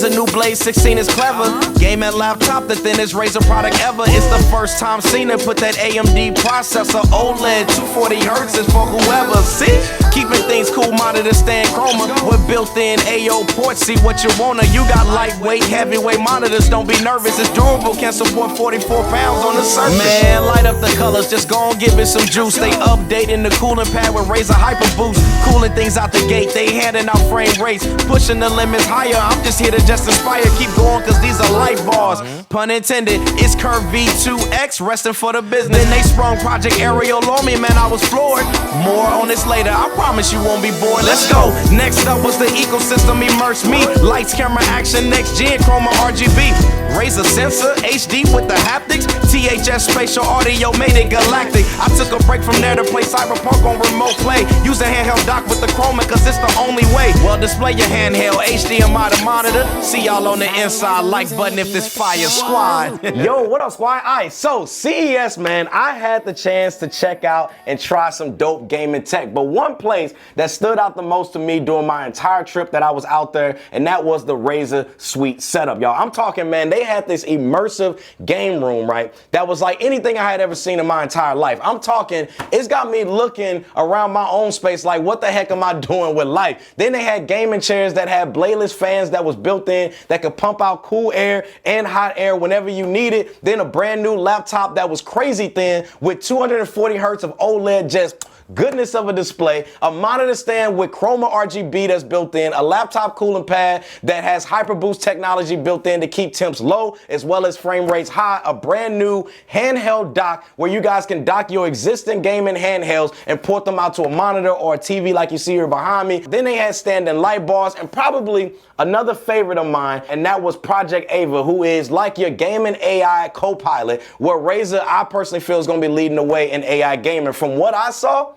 Razer new Blade 16 is clever. Gaming laptop, the thinnest Razer product ever. It's the first time seen it put that AMD processor. OLED 240 Hz is for whoever. See? Keeping things cool, monitor stand Chroma with built-in AO ports. See what you wanna. You got lightweight, heavyweight monitors. Don't be nervous, it's durable. Can support 44 pounds on the surface. Man, light up the colors, just go and give it some juice. They updating the cooling pad with Razer Hyper Boost. Cooling things out the gate, they handing out frame rates. Pushing the limits higher, I'm just here to just inspire. Keep going, cause these are light bars. Pun intended, Iskur V2X, resting for the business. Then they sprung Project Arielle on me, man, I was floored. More on this later, I promise you won't be bored. Let's go. Next up was the ecosystem Immerse Me. Lights, camera, action, next gen, Chroma RGB. Razer sensor, HD with the haptics. THS spatial audio made it galactic. I took a break from there to play Cyberpunk on remote play. Use a handheld dock with the Chroma cause it's the only way. Well, display your handheld, HDMI to monitor. See y'all on the inside, like button if this fire squad. Yo, what up squad? Alright, so CES, man, I had the chance to check out and try some dope gaming tech. But one place that stood out the most to me during my entire trip that I was out there, and that was the Razer Suite setup, y'all. I'm talking, man, they had this immersive game room, right? That was like anything I had ever seen in my entire life. I'm talking, it's got me looking around my own space like, what the heck am I doing with life? Then they had gaming chairs that had bladeless fans that was built in that could pump out cool air and hot air whenever you need it. Then a brand new laptop that was crazy thin with 240 hertz of OLED, just goodness of a display, a monitor stand with Chroma RGB that's built in, a laptop cooling pad that has HyperBoost technology built in to keep temps low as well as frame rates high, a brand new handheld dock where you guys can dock your existing gaming handhelds and port them out to a monitor or a TV like you see here behind me. Then they had standing light bars and probably another favorite of mine, and that was Project Aether, who is like your gaming AI co-pilot, where Razer, I personally feel, is going to be leading the way in AI gaming. From what I saw,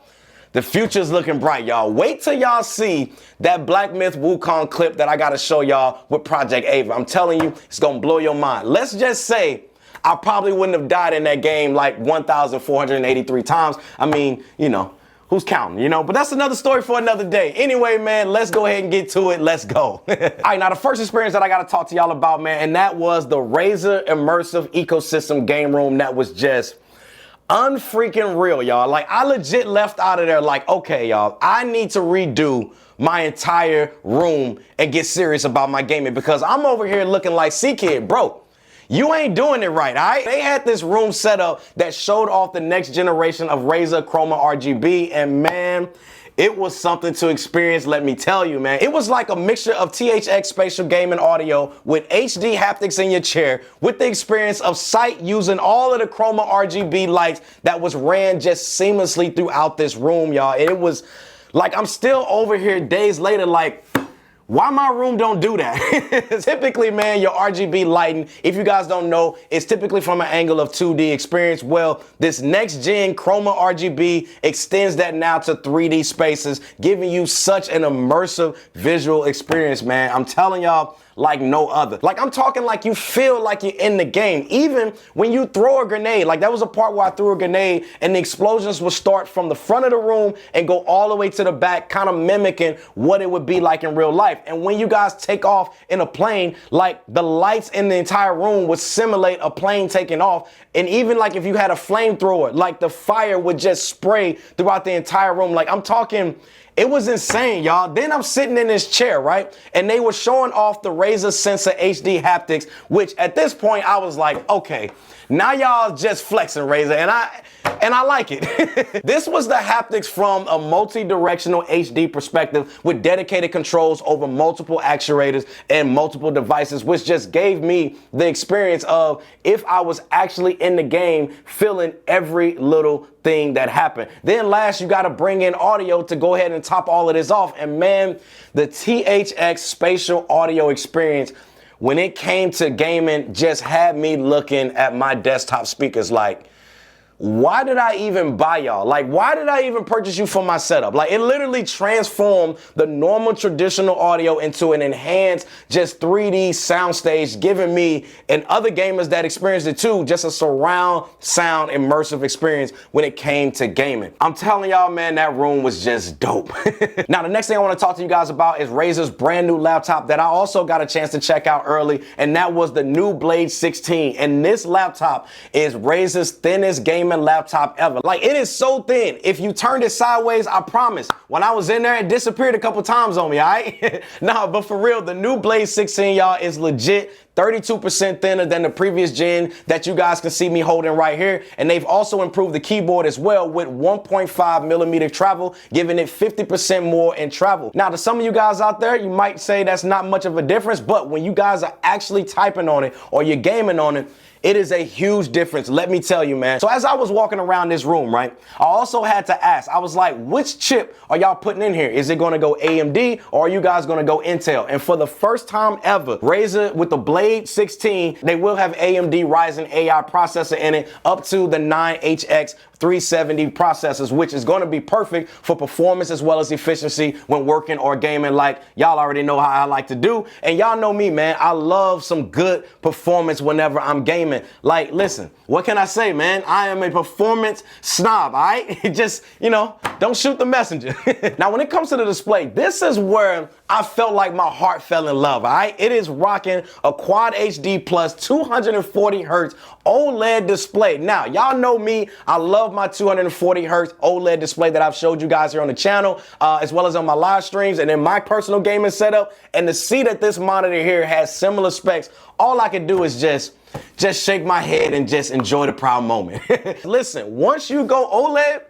the future's looking bright, y'all. Wait till y'all see that Black Myth Wukong clip that I gotta show y'all with Project Aether. I'm telling you, it's gonna blow your mind. Let's just say I probably wouldn't have died in that game like 1,483 times. I mean, you know, who's counting, you know? But that's another story for another day. Anyway, man, let's go ahead and get to it. Let's go. All right, now the first experience that I gotta talk to y'all about, man, and that was the Razer Immersive Ecosystem Game Room that was just unfreaking real, y'all. Like, I legit left out of there like, okay, y'all, I need to redo my entire room and get serious about my gaming because I'm over here looking like, see kid, bro, you ain't doing it right, all right? They had this room set up that showed off the next generation of Razer Chroma RGB, and man, it was something to experience, let me tell you, man. It was like a mixture of THX spatial gaming audio with HD haptics in your chair with the experience of sight using all of the Chroma RGB lights that was ran just seamlessly throughout this room, y'all. It was like, I'm still over here days later like, why my room don't do that? Typically, man, your RGB lighting, if you guys don't know, is typically from an angle of 2D experience. Well, this next gen Chroma RGB extends that now to 3D spaces, giving you such an immersive visual experience, man. I'm telling y'all, like no other. Like, I'm talking like you feel like you're in the game. Even when you throw a grenade, like that was a part where I threw a grenade and the explosions would start from the front of the room and go all the way to the back, kind of mimicking what it would be like in real life. And when you guys take off in a plane, like the lights in the entire room would simulate a plane taking off. And even like if you had a flamethrower, like the fire would just spray throughout the entire room. Like, I'm talking, it was insane, y'all. Then I'm sitting in this chair, right? And they were showing off the Razer Sensor HD haptics, which at this point I was like, okay, now y'all just flexing, Razer, and I like it. This was the haptics from a multi-directional HD perspective with dedicated controls over multiple actuators and multiple devices, which just gave me the experience of if I was actually in the game, feeling every little thing that happened. Then last, you got to bring in audio to go ahead and top all of this off. And man, the THX spatial audio experience when it came to gaming just had me looking at my desktop speakers like, why did I even buy y'all? Like, why did I even purchase you for my setup? Like, it literally transformed the normal traditional audio into an enhanced, just 3D soundstage, giving me and other gamers that experienced it too, just a surround sound immersive experience when it came to gaming. I'm telling y'all, man, that room was just dope. Now, the next thing I want to talk to you guys about is Razer's brand new laptop that I also got a chance to check out early, and that was the new Blade 16. And this laptop is Razer's thinnest gaming laptop ever. Like, it is so thin. If you turned it sideways, I promise, when I was in there, it disappeared a couple times on me, all right? Nah, but for real, the new Blade 16, y'all, is legit 32% thinner than the previous gen that you guys can see me holding right here. And they've also improved the keyboard as well with 1.5 millimeter travel, giving it 50% more in travel. Now, to some of you guys out there, you might say that's not much of a difference, but when you guys are actually typing on it or you're gaming on it, it is a huge difference, let me tell you, man. So as I was walking around this room, right, I also had to ask, I was like, which chip are y'all putting in here? Is it gonna go AMD or are you guys gonna go Intel? And for the first time ever, Razer with the Blade 16, they will have AMD Ryzen AI processor in it up to the 9HX 370 processors, which is going to be perfect for performance as well as efficiency when working or gaming, like y'all already know how I like to do. And y'all know me, man, I love some good performance whenever I'm gaming. Like, listen, what can I say, man? I am a performance snob, all right? Just, you know, don't shoot the messenger. Now, when it comes to the display, this is where I felt like my heart fell in love, all right? It is rocking a Quad HD plus 240 hertz OLED display. Now, y'all know me, I love my 240 hertz OLED display that I've showed you guys here on the channel, as well as on my live streams and in my personal gaming setup. And to see that this monitor here has similar specs, all I can do is just shake my head and just enjoy the proud moment. Listen, once you go OLED,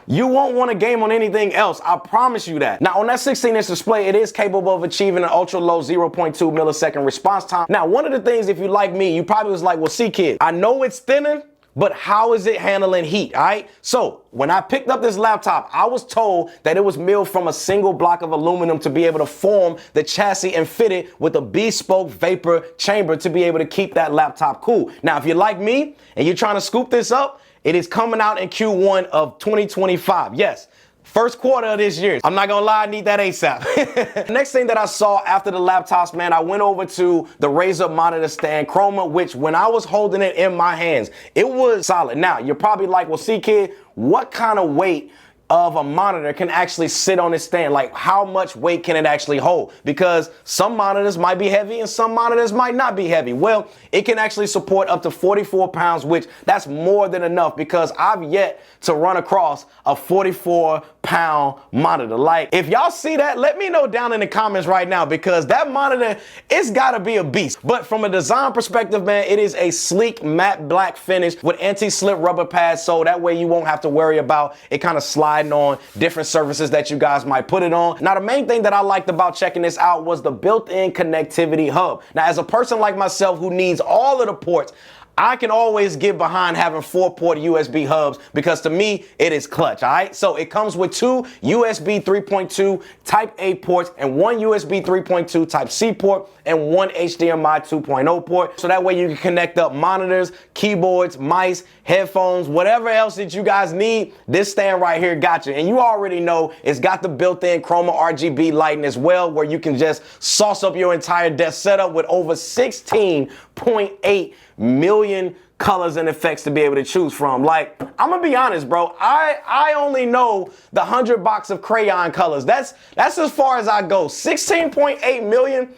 you won't want to game on anything else. I promise you that. Now, on that 16-inch display, it is capable of achieving an ultra-low 0.2 millisecond response time. Now, one of the things, if you like me, you probably was like, well, see, kid, I know it's thinner, but how is it handling heat, all right? So when I picked up this laptop, I was told that it was milled from a single block of aluminum to be able to form the chassis and fit it with a bespoke vapor chamber to be able to keep that laptop cool. Now, if you're like me and you're trying to scoop this up, it is coming out in Q1 of 2025. Yes. First quarter of this year. I'm not gonna lie, I need that ASAP. Next thing that I saw after the laptops, man, I went over to the Razer monitor stand Chroma, which when I was holding it in my hands, it was solid. Now, you're probably like, well, see, kid, what kind of weight of a monitor can actually sit on its stand? Like, how much weight can it actually hold? Because some monitors might be heavy and some monitors might not be heavy. Well, it can actually support up to 44 pounds, which that's more than enough because I've yet to run across a 44-pound monitor. Like, if y'all see that, let me know down in the comments right now because that monitor, it's gotta be a beast. But from a design perspective, man, it is a sleek matte black finish with anti-slip rubber pads, so that way you won't have to worry about it kind of sliding on different surfaces that you guys might put it on. Now, the main thing that I liked about checking this out was the built-in connectivity hub. Now, as a person like myself who needs all of the ports, I can always get behind having 4-port USB hubs because to me, it is clutch, all right? So it comes with 2 USB 3.2 Type A ports and 1 USB 3.2 Type C port and 1 HDMI 2.0 port. So that way you can connect up monitors, keyboards, mice, headphones, whatever else that you guys need, this stand right here got you. And you already know it's got the built-in Chroma RGB lighting as well, where you can just sauce up your entire desk setup with over 16.8 million colors and effects to be able to choose from. Like, I'm gonna be honest, bro. I only know the 100 box of crayon colors. That's as far as I go. 16.8 million.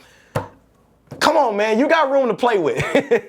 Come on, man, you got room to play with.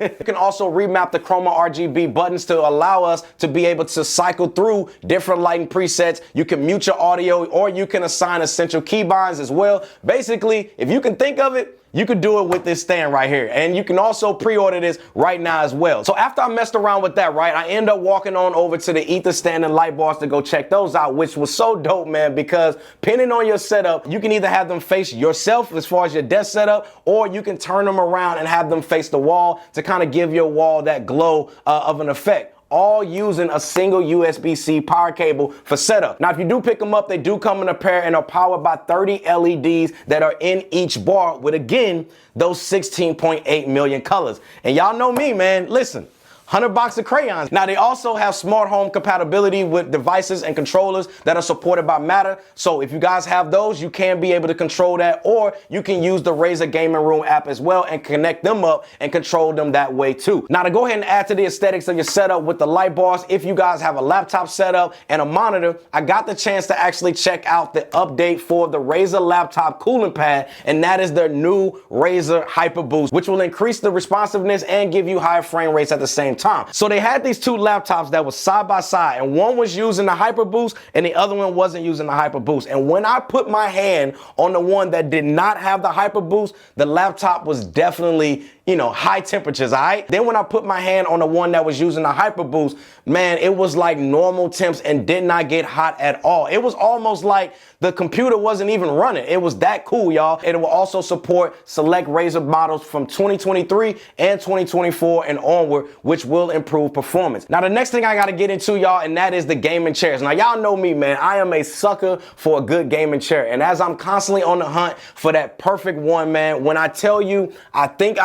You can also remap the Chroma RGB buttons to allow us to be able to cycle through different lighting presets. You can mute your audio or you can assign essential keybinds as well. Basically, if you can think of it, you could do it with this stand right here. And you can also pre-order this right now as well. So after I messed around with that, right, I end up walking on over to the Aether stand and light bars to go check those out, which was so dope, man, because depending on your setup, you can either have them face yourself as far as your desk setup, or you can turn them around and have them face the wall to kind of give your wall that glow of an effect, all using a single USB-C power cable for setup. Now, if you do pick them up, they do come in a pair and are powered by 30 LEDs that are in each bar with, again, those 16.8 million colors. And y'all know me, man. Listen, box of crayons. Now they also have smart home compatibility with devices and controllers that are supported by Matter. So if you guys have those, you can be able to control that, or you can use the Razer Gaming Room app as well and connect them up and control them that way too. Now to go ahead and add to the aesthetics of your setup with the light bars, if you guys have a laptop setup and a monitor, I got the chance to actually check out the update for the Razer laptop cooling pad, and that is their new Razer Hyper Boost, which will increase the responsiveness and give you higher frame rates at the same time. So they had these two laptops that was side by side, and one was using the Hyper Boost and the other one wasn't using the Hyper Boost. And when I put my hand on the one that did not have the Hyper Boost, the laptop was definitely, you know, high temperatures, all right? Then when I put my hand on the one that was using the Hyper Boost, man, it was like normal temps and did not get hot at all. It was almost like the computer wasn't even running. It was that cool, y'all. It will also support select Razer models from 2023 and 2024 and onward, which will improve performance. Now, the next thing I gotta get into, y'all, and that is the gaming chairs. Now, y'all know me, man. I am a sucker for a good gaming chair. And as I'm constantly on the hunt for that perfect one, man, when I tell you, I think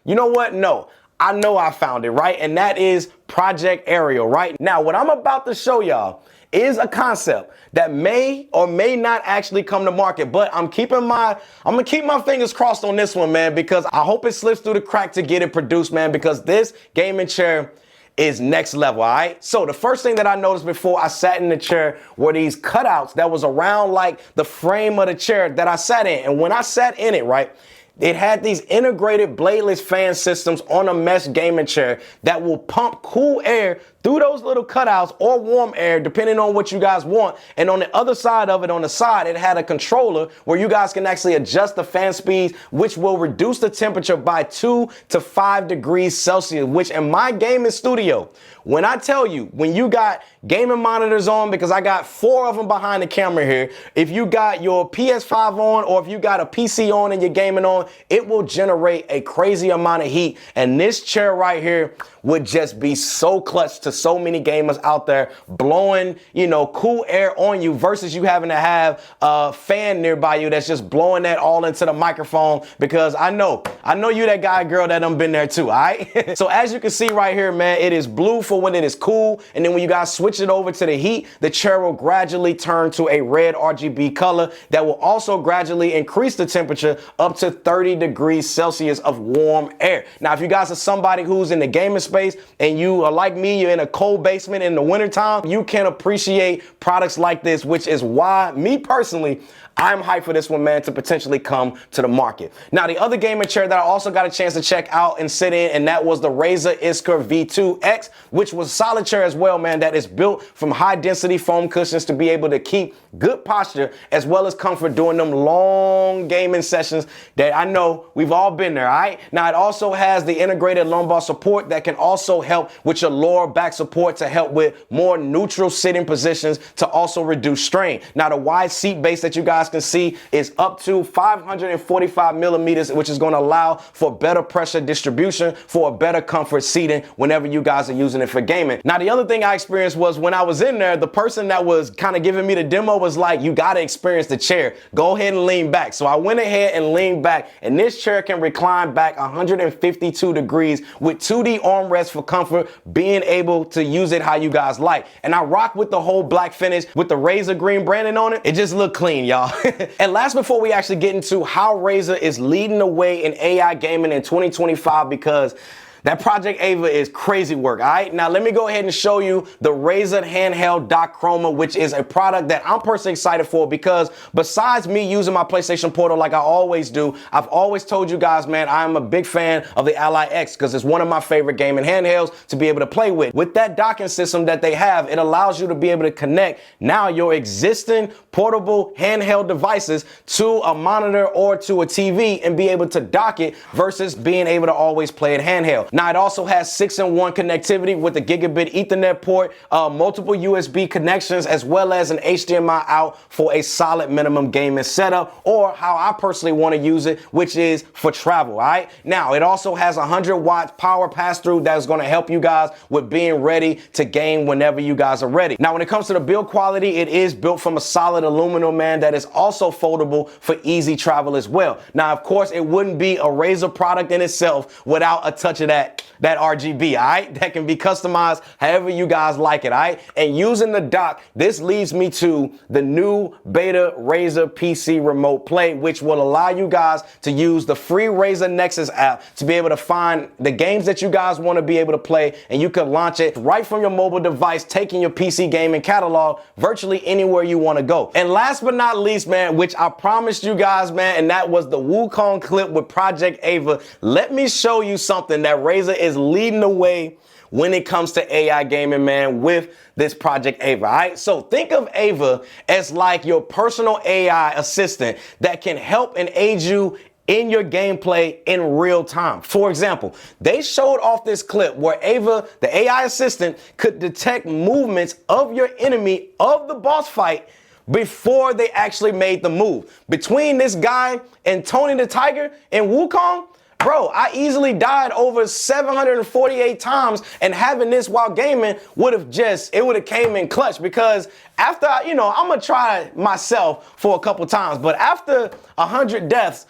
you know what? No, I know I found it, right? And that is Project Arielle, right? Now, what I'm about to show y'all is a concept that may or may not actually come to market, but I'm gonna keep my fingers crossed on this one, man, because I hope it slips through the crack to get it produced, man, because this gaming chair is next level, all right? So the first thing that I noticed before I sat in the chair were these cutouts that was around like the frame of the chair that I sat in. And when I sat in it, right, it had these integrated bladeless fan systems on a mesh gaming chair that will pump cool air through those little cutouts or warm air, depending on what you guys want. And on the other side of it, on the side, it had a controller where you guys can actually adjust the fan speeds, which will reduce the temperature by 2 to 5 degrees Celsius, which in my gaming studio, when I tell you, when you got gaming monitors on, because I got 4 of them behind the camera here, if you got your PS5 on or if you got a PC on and you're gaming on, it will generate a crazy amount of heat. And this chair right here would just be so clutch to so many gamers out there, blowing, you know, cool air on you versus you having to have a fan nearby you that's just blowing that all into the microphone, because I know you that guy, girl, that done been there too, all right? So as you can see right here, man, it is blue for when it is cool, and then when you guys switch it over to the heat, the chair will gradually turn to a red RGB color that will also gradually increase the temperature up to 30 degrees Celsius of warm air. Now, if you guys are somebody who's in the gaming space and you are like me, you're in a cold basement in the wintertime, you can appreciate products like this, which is why, me personally, I'm hyped for this one, man, to potentially come to the market. Now, the other gaming chair that I also got a chance to check out and sit in, and that was the Razer Iskur V2X, which was a solid chair as well, man, that is built from high density foam cushions to be able to keep good posture as well as comfort during them long gaming sessions that I know we've all been there, all right? Now, it also has the integrated lumbar support that can also help with your lower back support to help with more neutral sitting positions to also reduce strain. Now, the wide seat base that you guys can see is up to 545 millimeters, which is going to allow for better pressure distribution for a better comfort seating whenever you guys are using it for gaming. Now, the other thing I experienced was when I was in there, the person that was kind of giving me the demo was like, you got to experience the chair. Go ahead and lean back. So I went ahead and leaned back, and this chair can recline back 152 degrees with 2D armrests for comfort, being able to use it how you guys like. And I rock with the whole black finish with the Razer green branding on it. It just looked clean, y'all. And last, before we actually get into how Razer is leading the way in AI gaming in 2025, because that Project Aether is crazy work, all right? Now, let me go ahead and show you the Razer Handheld Chroma, which is a product that I'm personally excited for because besides me using my PlayStation Portal like I always do, I've always told you guys, man, I'm a big fan of the Ally X because it's one of my favorite gaming handhelds to be able to play with. With that docking system that they have, it allows you to be able to connect now your existing portable handheld devices to a monitor or to a TV and be able to dock it versus being able to always play it handheld. Now, it also has 6-in-1 connectivity with a gigabit Ethernet port, multiple USB connections, as well as an HDMI out for a solid minimum gaming setup, or how I personally want to use it, which is for travel, all right? Now, it also has 100 watts power pass-through that is going to help you guys with being ready to game whenever you guys are ready. Now, when it comes to the build quality, it is built from a solid aluminum, man, that is also foldable for easy travel as well. Now, of course, it wouldn't be a Razer product in itself without a touch of that that RGB, all right? That can be customized however you guys like it, all right? And using the dock, this leads me to the new beta Razer PC Remote Play, which will allow you guys to use the free Razer Nexus app to be able to find the games that you guys want to be able to play, and you can launch it right from your mobile device, taking your PC gaming catalog virtually anywhere you want to go. And last but not least, man, which I promised you guys, man, and that was the Wukong clip with Project Aether. Let me show you something that Razer is leading the way when it comes to AI gaming, man, with this Project Aether, all right? So think of Aether as like your personal AI assistant that can help and aid you in your gameplay in real time. For example, they showed off this clip where Aether, the AI assistant, could detect movements of your enemy of the boss fight before they actually made the move. Between this guy and Tony the Tiger and Wukong, bro, I easily died over 748 times, and having this while gaming would have came in clutch, because after, I'm gonna try myself for a couple times, but after 100 deaths,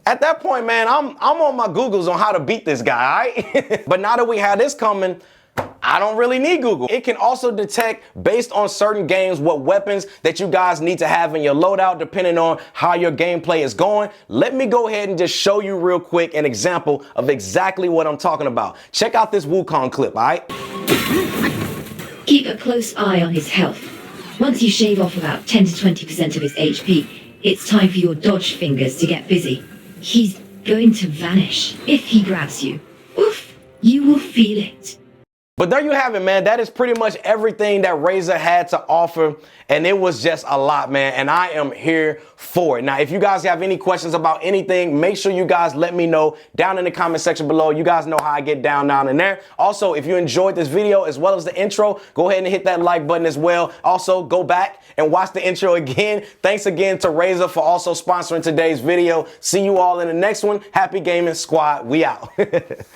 at that point, man, I'm on my Googles on how to beat this guy, all right? But now that we have this coming, I don't really need Google. It can also detect, based on certain games, what weapons that you guys need to have in your loadout, depending on how your gameplay is going. Let me go ahead and just show you real quick an example of exactly what I'm talking about. Check out this Wukong clip, all right? Keep a close eye on his health. Once you shave off about 10 to 20% of his HP, it's time for your dodge fingers to get busy. He's going to vanish. If he grabs you, oof, you will feel it. But there you have it, man. That is pretty much everything that Razer had to offer, and it was just a lot, man, and I am here for it. Now, if you guys have any questions about anything, make sure you guys let me know down in the comment section below. You guys know how I get down in there. Also, if you enjoyed this video as well as the intro, go ahead and hit that like button as well. Also, go back and watch the intro again. Thanks again to Razer for also sponsoring today's video. See you all in the next one. Happy gaming, squad. We out.